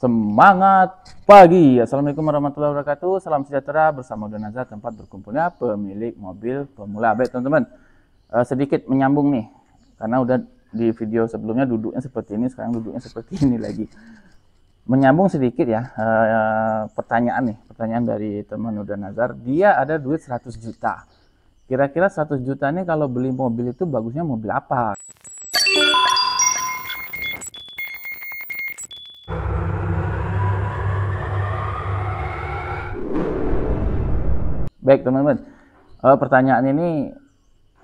Semangat pagi. Assalamualaikum warahmatullahi wabarakatuh. Salam sejahtera bersama Donazar, tempat berkumpulnya pemilik mobil pemula. Baik teman-teman, sedikit menyambung nih, karena udah di video sebelumnya duduknya seperti ini, sekarang duduknya seperti ini lagi. Menyambung sedikit ya, pertanyaan dari teman Donazar. Dia ada duit 100 juta. Kira-kira 100 juta ini kalau beli mobil itu bagusnya mobil apa? Baik teman-teman, pertanyaan ini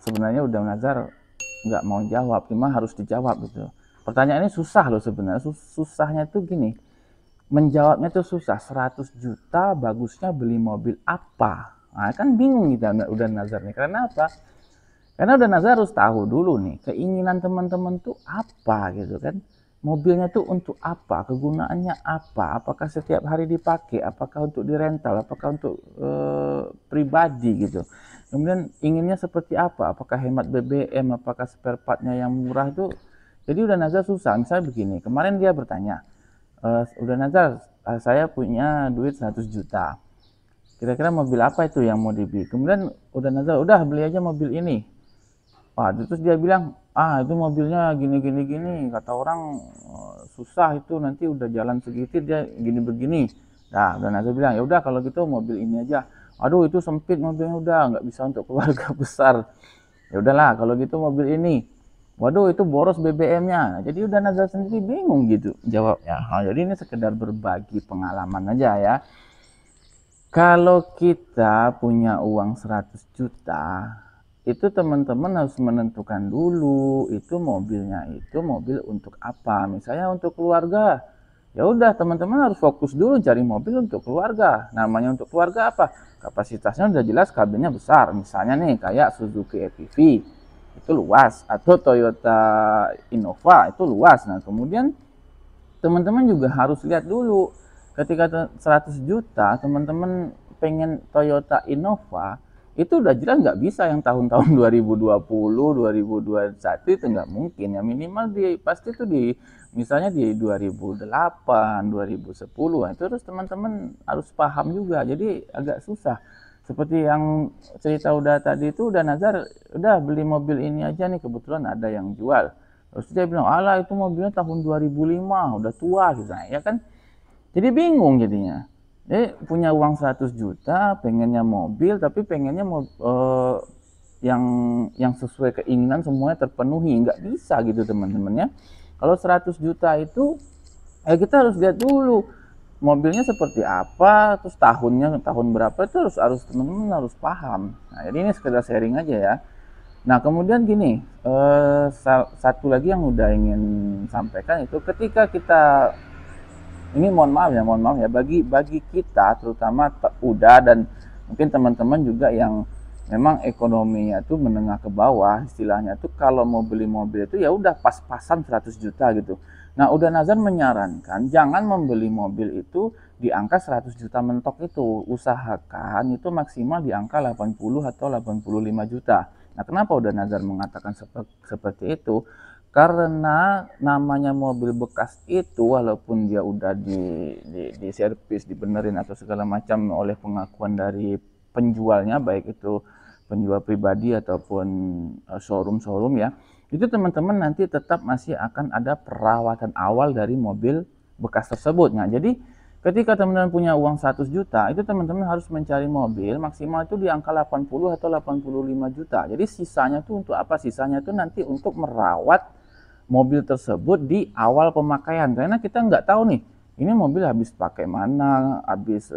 sebenarnya udah Nazar nggak mau jawab, cuma harus dijawab gitu. Pertanyaan ini susah loh sebenarnya. Susahnya tuh gini, menjawabnya tuh susah. 100 juta bagusnya beli mobil apa? Nah, kan bingung kita udah Nazar nih. Karena apa? Karena udah Nazar harus tahu dulu nih, keinginan teman-teman tuh apa gitu kan. Mobilnya tuh untuk apa? Kegunaannya apa? Apakah setiap hari dipakai? Apakah untuk dirental? Apakah untuk pribadi gitu? Kemudian inginnya seperti apa? Apakah hemat BBM? Apakah spare partnya yang murah itu? Jadi udah Nazar susah. Misalnya begini, kemarin dia bertanya, udah Nazar, saya punya duit 100 juta. Kira-kira mobil apa itu yang mau dibeli? Kemudian udah Nazar, udah beli aja mobil ini. Wah, terus dia bilang, itu mobilnya gini, kata orang susah itu, nanti udah jalan segitu dia gini begini. Nah, dan Nazar bilang, ya udah kalau gitu mobil ini aja. Aduh, itu sempit mobilnya, udah nggak bisa untuk keluarga besar. Ya udahlah kalau gitu mobil ini. Waduh, itu boros BBM-nya. Jadi udah Nazar sendiri bingung gitu jawabnya. Jadi ini sekedar berbagi pengalaman aja ya. Kalau kita punya uang 100 juta, itu teman-teman harus menentukan dulu itu mobilnya itu mobil untuk apa. Misalnya untuk keluarga, ya udah teman-teman harus fokus dulu cari mobil untuk keluarga. Namanya untuk keluarga apa? Kapasitasnya udah jelas, kabinnya besar. Misalnya nih kayak Suzuki EPV itu luas, atau Toyota Innova itu luas. Nah kemudian teman-teman juga harus lihat dulu, ketika 100 juta teman-teman pengen Toyota Innova, itu udah jelas nggak bisa yang tahun-tahun 2020, 2021 itu nggak mungkin ya. Minimal pasti itu misalnya di 2008, 2010. Itu terus teman-teman harus paham juga. Jadi agak susah. Seperti yang cerita udah tadi itu, udah Nazar udah beli mobil ini aja nih, kebetulan ada yang jual. Terus dia bilang, alah itu mobilnya tahun 2005, udah tua gitu. Nah, ya kan. Jadi bingung jadinya. Punya uang 100 juta, pengennya mobil, tapi pengennya yang sesuai keinginan semuanya terpenuhi. Nggak bisa gitu teman-teman ya. Kalau 100 juta itu, kita harus lihat dulu mobilnya seperti apa, terus tahun berapa, itu harus teman-teman harus paham. Nah, jadi ini sekedar sharing aja ya. Nah, kemudian gini, satu lagi yang udah ingin sampaikan itu, ketika kita ini mohon maaf ya, bagi kita terutama udah, dan mungkin teman-teman juga yang memang ekonominya tuh menengah ke bawah istilahnya tuh, kalau mau beli mobil itu ya udah pas-pasan 100 juta gitu. Nah, udah Nazar menyarankan jangan membeli mobil itu di angka 100 juta mentok itu. Usahakan itu maksimal di angka 80 atau 85 juta. Nah, kenapa udah Nazar mengatakan seperti itu? Karena namanya mobil bekas itu, walaupun dia udah di servis, dibenerin atau segala macam oleh pengakuan dari penjualnya, baik itu penjual pribadi ataupun showroom ya, itu teman-teman nanti tetap masih akan ada perawatan awal dari mobil bekas tersebut. Nah, jadi ketika teman-teman punya uang 100 juta, itu teman-teman harus mencari mobil maksimal itu di angka 80 atau 85 juta. Jadi sisanya itu untuk apa? Sisanya itu nanti untuk merawat mobil tersebut di awal pemakaian. Karena kita nggak tahu nih, ini mobil habis pakai mana, habis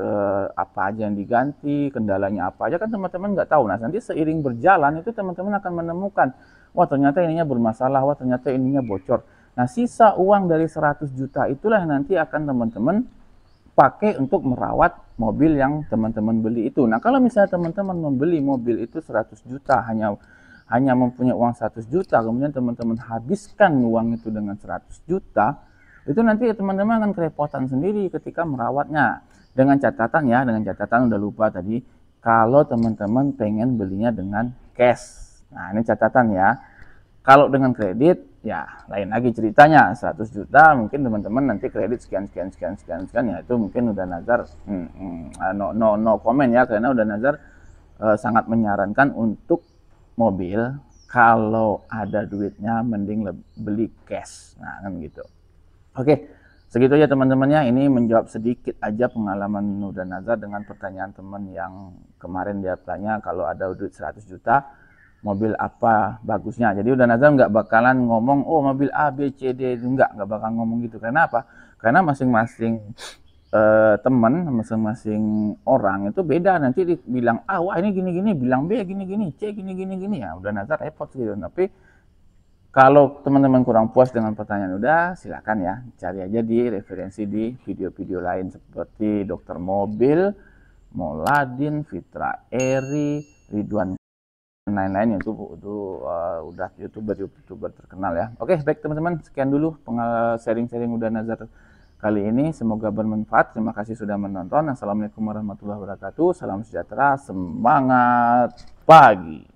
apa aja yang diganti, kendalanya apa aja, kan teman-teman nggak tahu. Nah, nanti seiring berjalan itu teman-teman akan menemukan, wah ternyata ininya bermasalah, wah ternyata ininya bocor. Nah, sisa uang dari 100 juta itulah yang nanti akan teman-teman pakai untuk merawat mobil yang teman-teman beli itu. Nah, kalau misalnya teman-teman membeli mobil itu 100 juta, hanya mempunyai uang 100 juta, kemudian teman-teman habiskan uang itu dengan 100 juta, itu nanti teman-teman akan kerepotan sendiri ketika merawatnya. Dengan catatan udah lupa tadi, kalau teman-teman pengen belinya dengan cash. Nah, ini catatan ya. Kalau dengan kredit, ya lain lagi ceritanya. 100 juta mungkin teman-teman nanti kredit sekian ya itu mungkin udah Nazar no comment ya, karena udah Nazar sangat menyarankan untuk mobil kalau ada duitnya mending beli cash. Nah kan gitu. Oke, segitu aja teman-temannya. Ini menjawab sedikit aja pengalaman Uda Nazar dengan pertanyaan teman yang kemarin dia tanya kalau ada duit 100 juta mobil apa bagusnya. Jadi Uda Nazar nggak bakalan ngomong oh mobil A, B, C, D, nggak bakal ngomong gitu. Karena apa? Karena masing-masing teman, masing-masing orang itu beda. Nanti dibilang A, wah ini gini-gini, bilang B gini-gini, C gini-gini ya. Uda Nazar repot gitu. Tapi kalau teman-teman kurang puas dengan pertanyaan udah, silakan ya cari aja di referensi di video-video lain seperti Dokter Mobil, Moladin, Fitra Eri, Ridwan dan lain-lain. Itu udah youtuber terkenal ya. Oke, baik teman-teman, sekian dulu sharing-sharing Uda Nazar kali ini. Semoga bermanfaat. Terima kasih sudah menonton. Assalamualaikum warahmatullahi wabarakatuh. Salam sejahtera, semangat pagi.